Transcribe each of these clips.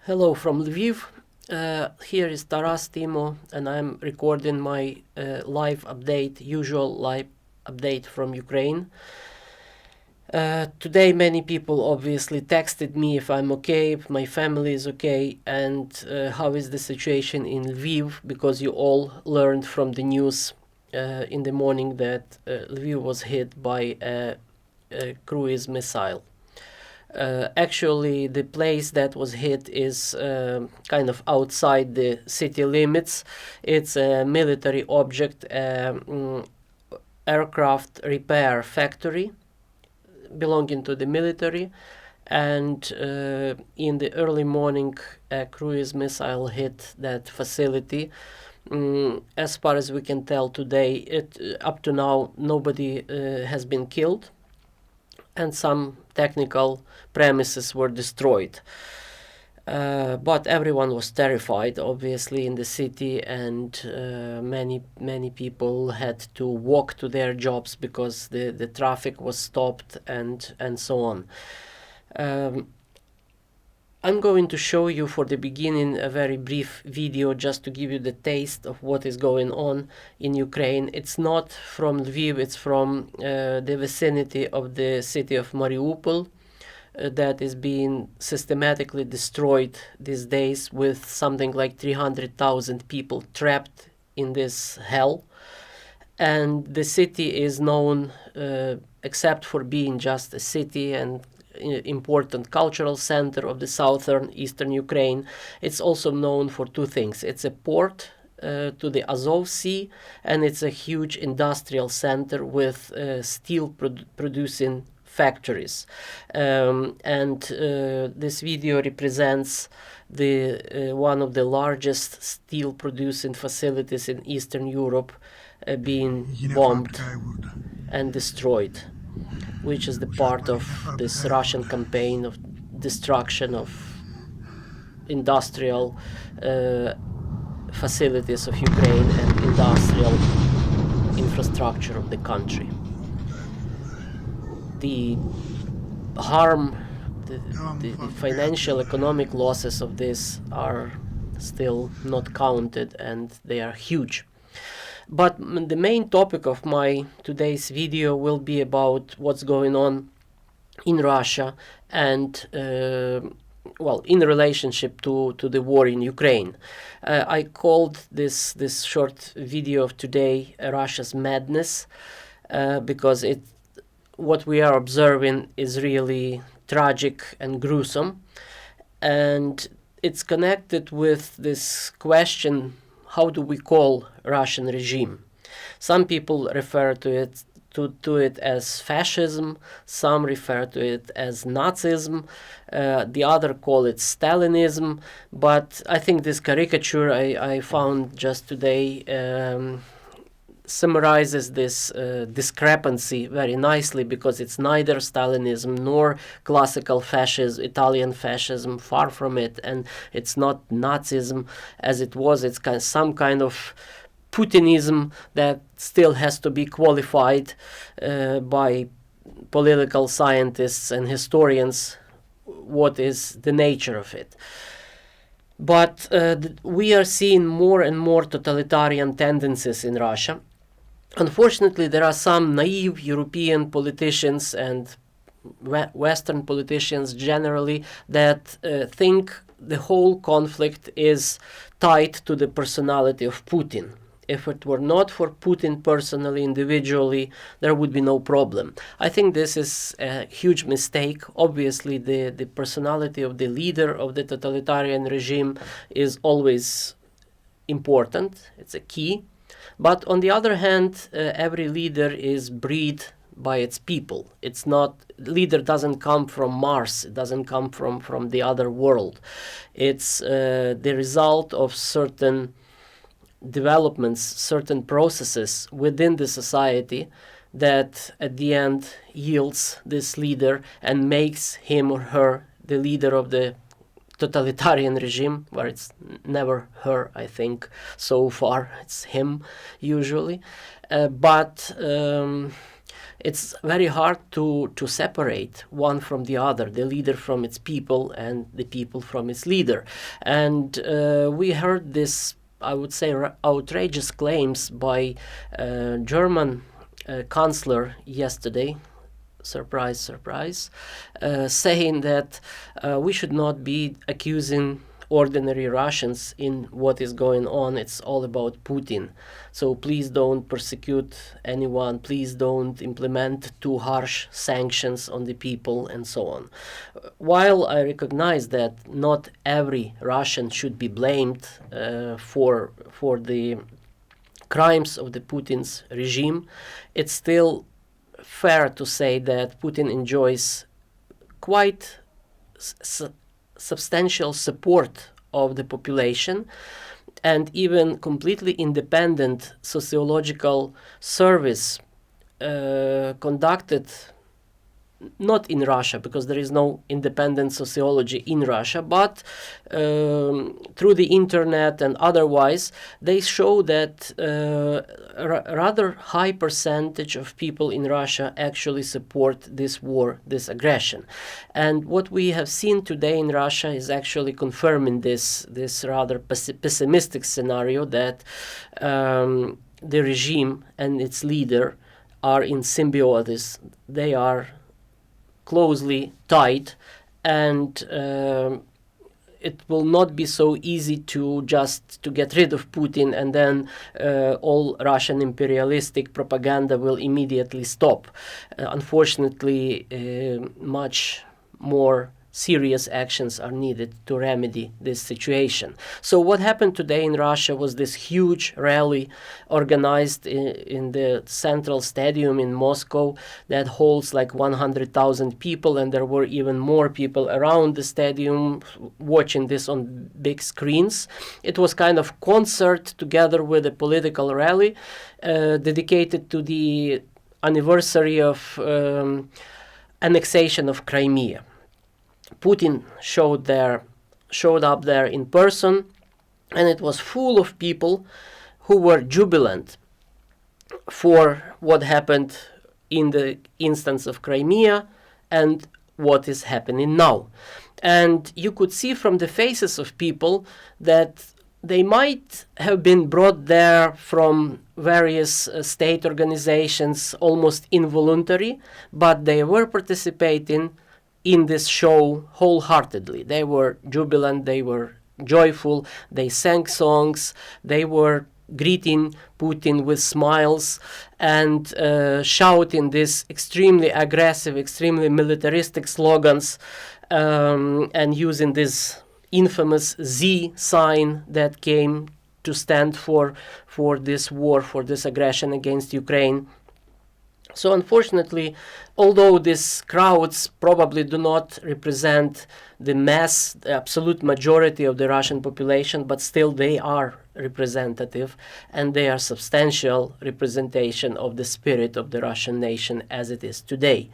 Hello from Lviv. Here is Taras Timo, and I'm recording my usual live update from Ukraine. Today many people obviously texted me if I'm okay, if my family is okay, and how is the situation in Lviv, because you all learned from the news in the morning that Lviv was hit by a cruise missile. Actually, the place that was hit is kind of outside the city limits. It's a military object, aircraft repair factory belonging to the military, and in the early morning a cruise missile hit that facility. As far as we can tell today, up to now nobody has been killed, and some technical premises were destroyed. But everyone was terrified, obviously, in the city, and many people had to walk to their jobs because the traffic was stopped and so on. I'm going to show you for the beginning a very brief video just to give you the taste of what is going on in Ukraine. It's not from Lviv, it's from the vicinity of the city of Mariupol that is being systematically destroyed these days, with something like 300,000 people trapped in this hell. And the city is known, except for being just a city and important cultural center of the southern eastern Ukraine, it's also known for two things. It's a port to the Azov Sea, and it's a huge industrial center with steel producing factories. This video represents the one of the largest steel producing facilities in Eastern Europe being bombed and destroyed, which is the part of this Russian campaign of destruction of industrial facilities of Ukraine and industrial infrastructure of the country. The harm, the financial, economic losses of this are still not counted, and they are huge. But the main topic of my today's video will be about what's going on in Russia and, in relationship to the war in Ukraine. I called this short video of today Russia's madness, because what we are observing is really tragic and gruesome, and it's connected with this question: how do we call Russian regime? Some people refer to it as fascism, some refer to it as Nazism, the other call it Stalinism, but I think this caricature I found just today summarizes this discrepancy very nicely, because it's neither Stalinism nor classical fascism, Italian fascism, far from it, and it's not Nazism as it was. It's some kind of Putinism that still has to be qualified by political scientists and historians what is the nature of it. But we are seeing more and more totalitarian tendencies in Russia. Unfortunately, there are some naive European politicians and Western politicians generally that think the whole conflict is tied to the personality of Putin. If it were not for Putin personally, individually, there would be no problem. I think this is a huge mistake. Obviously, the personality of the leader of the totalitarian regime is always important. It's a key. But on the other hand, every leader is bred by its people. It's not, leader doesn't come from Mars, it doesn't come from the other world. It's the result of certain developments, certain processes within the society that at the end yields this leader and makes him or her the leader of the totalitarian regime, where it's never her, I think, so far. It's him, usually. But it's very hard to separate one from the other, the leader from its people and the people from its leader. And we heard this, I would say, outrageous claims by German chancellor yesterday, surprise, surprise, saying that we should not be accusing ordinary Russians in what is going on. It's all about Putin. So please don't persecute anyone. Please don't implement too harsh sanctions on the people and so on. While I recognize that not every Russian should be blamed for the crimes of the Putin's regime, it's still fair to say that Putin enjoys quite substantial support of the population, and even completely independent sociological surveys conducted not in Russia, because there is no independent sociology in Russia, but through the internet and otherwise, they show that rather high percentage of people in Russia actually support this war, this aggression. And what we have seen today in Russia is actually confirming this rather pessimistic scenario that the regime and its leader are in symbiosis. They are closely tied, and it will not be so easy to get rid of Putin and then all Russian imperialistic propaganda will immediately stop. Unfortunately, much more serious actions are needed to remedy this situation. So what happened today in Russia was this huge rally organized in the central stadium in Moscow that holds like 100,000 people, and there were even more people around the stadium watching this on big screens. It was kind of concert together with a political rally dedicated to the anniversary of annexation of Crimea. Putin showed up there in person, and it was full of people who were jubilant for what happened in the instance of Crimea and what is happening now. And you could see from the faces of people that they might have been brought there from various state organizations, almost involuntary, but they were participating in this show wholeheartedly. They were jubilant, they were joyful, they sang songs, they were greeting Putin with smiles and shouting these extremely aggressive, extremely militaristic slogans, and using this infamous Z sign that came to stand for this war, for this aggression against Ukraine. So unfortunately, although these crowds probably do not represent the mass, the absolute majority of the Russian population, but still they are representative, and they are substantial representation of the spirit of the Russian nation as it is today.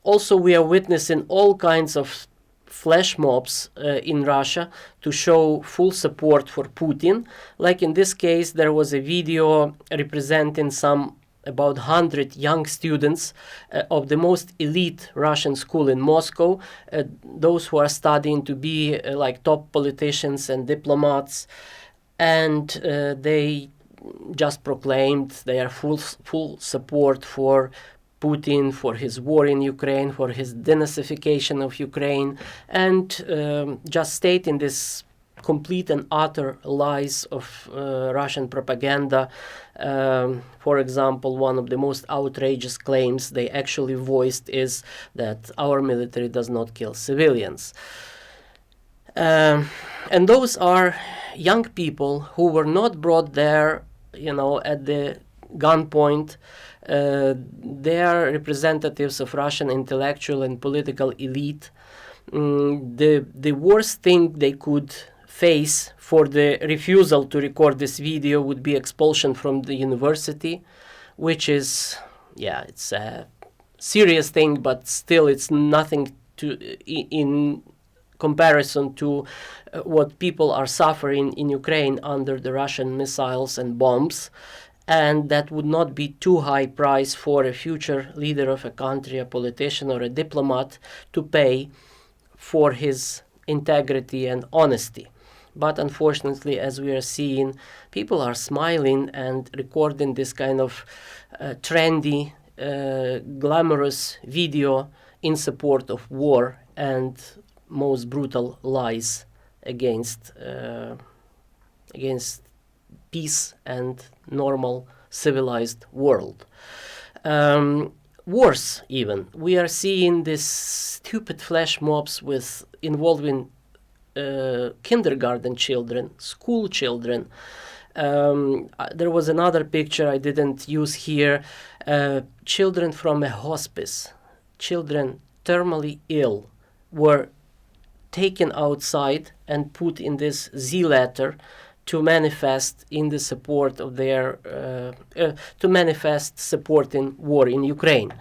Also, we are witnessing all kinds of flash mobs in Russia to show full support for Putin. Like in this case, there was a video representing about 100 young students of the most elite Russian school in Moscow, those who are studying to be like top politicians and diplomats, and they just proclaimed their full support for Putin, for his war in Ukraine, for his denazification of Ukraine, and just stating this complete and utter lies of Russian propaganda. For example, one of the most outrageous claims they actually voiced is that our military does not kill civilians. And those are young people who were not brought there, at the gunpoint. They are representatives of Russian intellectual and political elite. The worst thing they could face for the refusal to record this video would be expulsion from the university, which is, it's a serious thing, but still it's nothing in comparison to what people are suffering in Ukraine under the Russian missiles and bombs. and that would not be too high price for a future leader of a country, a politician or a diplomat to pay for his integrity and honesty. But unfortunately, as we are seeing, people are smiling and recording this kind of trendy, glamorous video in support of war and most brutal lies against peace and normal civilized world. Worse even, we are seeing these stupid flash mobs involving kindergarten children, school children. There was another picture I didn't use here. Children from a hospice, children terminally ill, were taken outside and put in this Z letter to manifest in the support of their to manifest supporting war in Ukraine.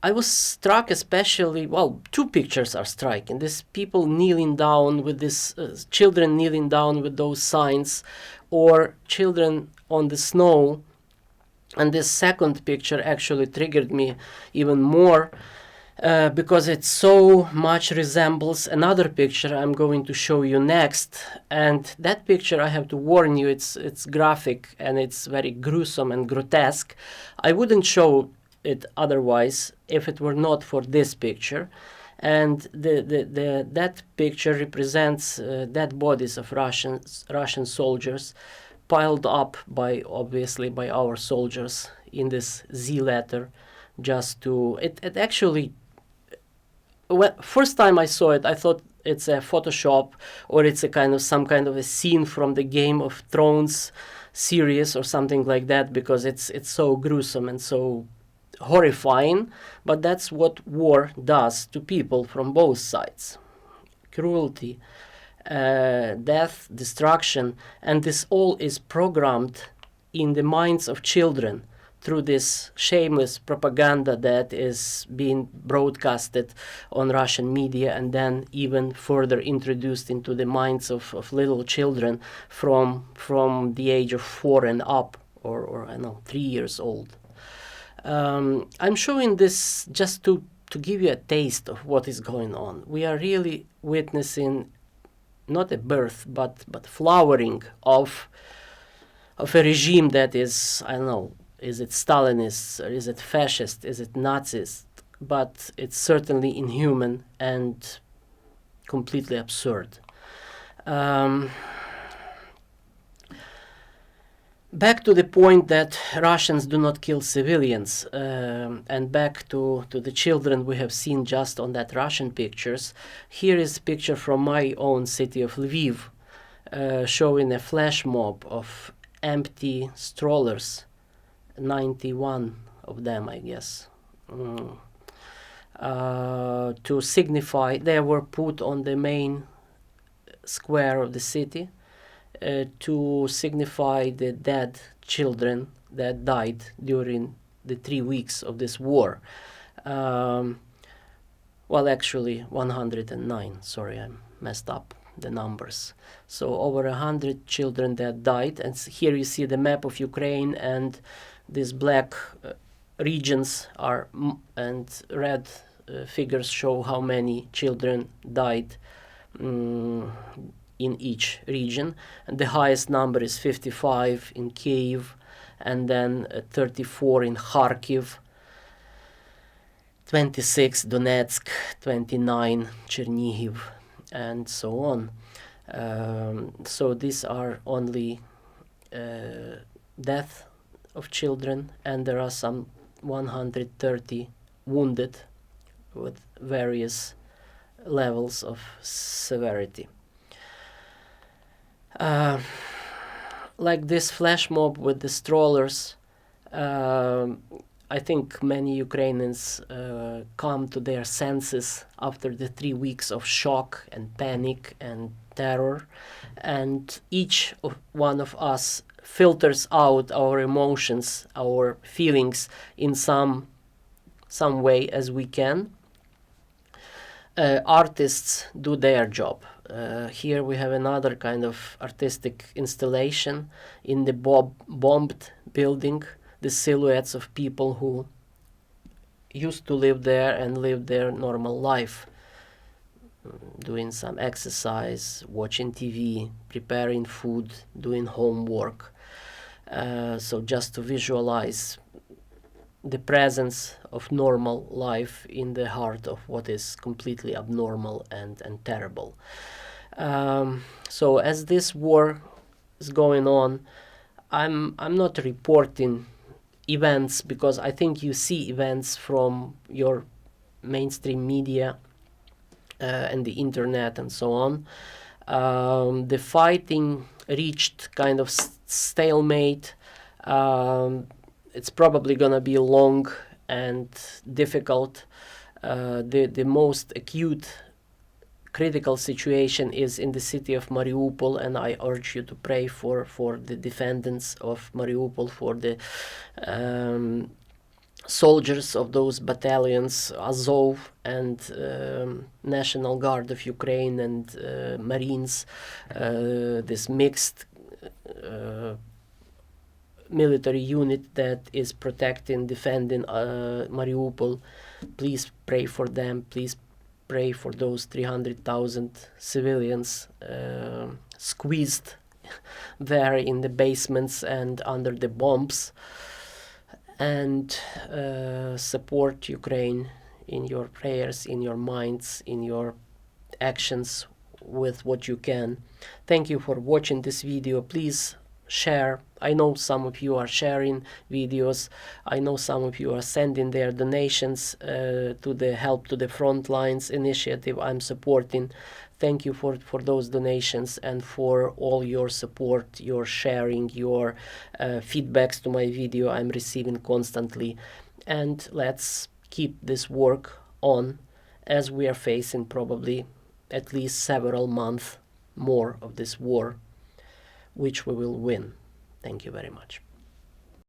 I was struck especially, well, two pictures are striking. These people kneeling down with this, children kneeling down with those signs, or children on the snow. And this second picture actually triggered me even more because it so much resembles another picture I'm going to show you next. And that picture, I have to warn you, it's graphic and it's very gruesome and grotesque. I wouldn't show it otherwise if it were not for this picture. And that picture represents dead bodies of Russian soldiers piled up obviously by our soldiers in this Z letter. Just to it actually, first time I saw it, I thought it's a Photoshop or it's some kind of a scene from the Game of Thrones series or something like that, because it's so gruesome and so horrifying. But that's what war does to people from both sides. Cruelty, death, destruction, and this all is programmed in the minds of children through this shameless propaganda that is being broadcasted on Russian media and then even further introduced into the minds of little children from the age of 4 and up, or I don't know, 3 years old. I'm showing this just to give you a taste of what is going on. We are really witnessing not a birth, but flowering of a regime that is, I don't know, is it Stalinist, or is it fascist, is it Nazist? But it's certainly inhuman and completely absurd. Back to the point that Russians do not kill civilians, and back to the children we have seen just on that Russian pictures. Here is a picture from my own city of Lviv, showing a flash mob of empty strollers, 91 of them, I guess, to signify they were put on the main square of the city to signify the dead children that died during the 3 weeks of this war. Well, actually 109, sorry, I messed up the numbers. So over 100 children that died, and here you see the map of Ukraine, and these black regions are and red figures show how many children died in each region. And the highest number is 55 in Kiev, and then 34 in Kharkiv, 26 Donetsk, 29 Chernihiv, and so on. So these are only death of children, and there are some 130 wounded with various levels of severity. Like this flash mob with the strollers, I think many Ukrainians come to their senses after the 3 weeks of shock and panic and terror, and each one of us filters out our emotions, our feelings in some way as we can. artists do their job. Here we have another kind of artistic installation in the bombed building, the silhouettes of people who used to live there and live their normal life, doing some exercise, watching TV, preparing food, doing homework. So just to visualize the presence of normal life in the heart of what is completely abnormal and terrible. So as this war is going on, I'm not reporting events because I think you see events from your mainstream media and the internet and so on. The fighting reached kind of stalemate. It's probably gonna be long and difficult. The most acute critical situation is in the city of Mariupol, and I urge you to pray for the defendants of Mariupol, for the soldiers of those battalions, Azov and National Guard of Ukraine and Marines, this mixed military unit that is protecting, defending Mariupol. Please pray for them. Please pray for those 300,000 civilians squeezed there in the basements and under the bombs. And support Ukraine in your prayers, in your minds, in your actions with what you can. Thank you for watching this video. Please share. I know some of you are sharing videos. I know some of you are sending their donations to the Help to the Frontlines initiative I'm supporting. Thank you for those donations and for all your support, your sharing, your feedbacks to my video I'm receiving constantly. And let's keep this work on as we are facing probably at least several months more of this war, which we will win. Thank you very much.